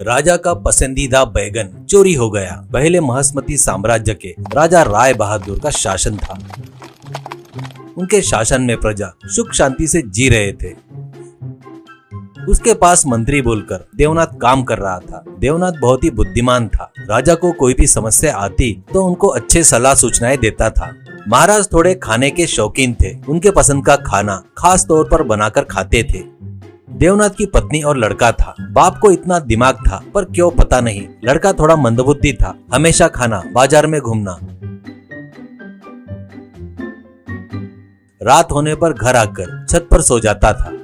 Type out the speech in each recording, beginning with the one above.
राजा का पसंदीदा बैगन चोरी हो गया। पहले महेश्मती साम्राज्य के राजा राय बहादुर का शासन था। उनके शासन में प्रजा सुख शांति से जी रहे थे। उसके पास मंत्री बोलकर देवनाथ काम कर रहा था। देवनाथ बहुत ही बुद्धिमान था। राजा को कोई भी समस्या आती तो उनको अच्छे सलाह सूचनाएं देता था। महाराज थोड़े खाने के शौकीन थे। उनके पसंद का खाना खास तौर पर बनाकर खाते थे। देवनाथ की पत्नी और लड़का था। बाप को इतना दिमाग था, पर क्यों पता नहीं लड़का थोड़ा मंदबुद्धि था। हमेशा खाना, बाजार में घूमना। रात होने पर घर आकर छत पर सो जाता था।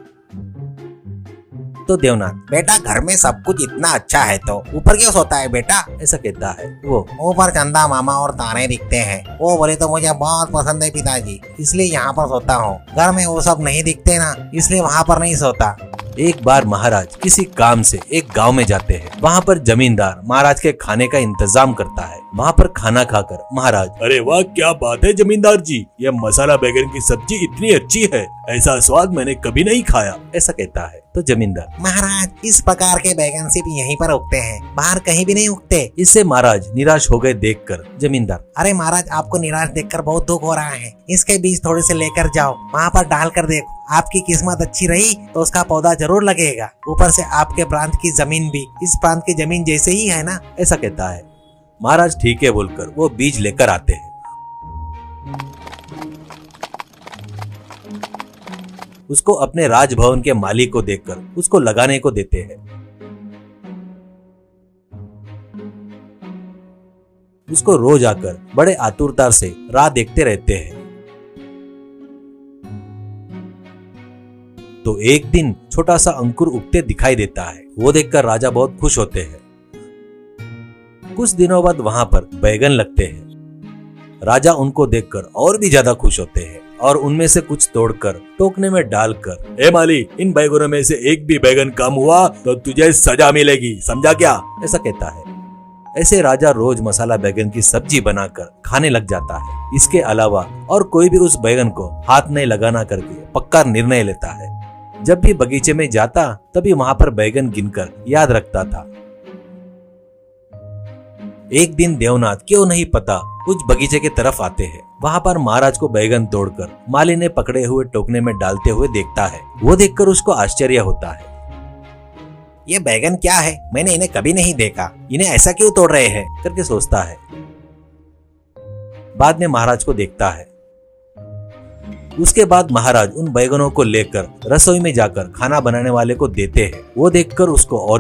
तो देवनाथ, बेटा घर में सब कुछ इतना अच्छा है तो ऊपर क्यों सोता है बेटा? ऐसा कहता है वो। ऊपर चंदा मामा और तारे दिखते हैं, वो बोले तो मुझे बहुत पसंद है पिताजी, इसलिए यहाँ पर सोता हूँ। घर में वो सब नहीं दिखते ना, इसलिए वहाँ पर नहीं सोता। एक बार महाराज किसी काम से एक गांव में जाते हैं। वहाँ पर जमींदार महाराज के खाने का इंतजाम करता है। वहाँ पर खाना खाकर महाराज, अरे वाह, क्या बात है जमींदार जी, ये मसाला बैगन की सब्जी इतनी अच्छी है, ऐसा स्वाद मैंने कभी नहीं खाया। ऐसा कहता है। तो जमींदार, महाराज इस प्रकार के बैगन सिर्फ यहीं पर उगते हैं, बाहर कहीं भी नहीं उगते। इससे महाराज निराश हो गए देखकर। जमींदार, अरे महाराज आपको निराश देखकर बहुत दुख हो रहा है, इसके बीज थोड़े से लेकर जाओ, वहाँ पर डाल कर देखो, आपकी किस्मत अच्छी रही तो उसका पौधा जरूर लगेगा। ऊपर से आपके प्रांत की जमीन भी इस प्रांत की जमीन जैसे ही है ना। ऐसा कहता है। महाराज ठीक है बोलकर वो बीज लेकर आते हैं। उसको अपने राजभवन के मालिक को देखकर उसको लगाने को देते हैं। उसको रोज आकर बड़े आतुरता से राह देखते रहते हैं। तो एक दिन छोटा सा अंकुर उगते दिखाई देता है। वो देखकर राजा बहुत खुश होते हैं। कुछ दिनों बाद वहां पर बैगन लगते हैं। राजा उनको देखकर और भी ज्यादा खुश होते हैं और उनमें से कुछ तोड़कर टोकने में डालकर, ए माली, इन बैगनों में से एक भी बैगन कम हुआ तो तुझे सजा मिलेगी, समझा क्या? ऐसा कहता है। ऐसे राजा रोज मसाला बैगन की सब्जी बनाकर खाने लग जाता है। इसके अलावा और कोई भी उस बैगन को हाथ नहीं लगाना करके पक्का निर्णय लेता है। जब भी बगीचे में जाता तभी वहां पर बैगन गिनकर याद रखता था। एक दिन देवनाथ क्यों नहीं पता उस बगीचे की तरफ आते हैं। वहां पर महाराज को बैगन तोड़कर माली ने पकड़े हुए टोकने में डालते हुए देखता है। वो देखकर उसको आश्चर्य होता है। ये बैगन क्या है? मैंने इन्हें कभी नहीं देखा, इन्हें ऐसा क्यों तोड़ रहे हैं करके सोचता है। बाद में महाराज को देखता है। उसके बाद महाराज उन बैगनों को लेकर रसोई में जाकर खाना बनाने वाले को देते हैं। वो देखकर उसको और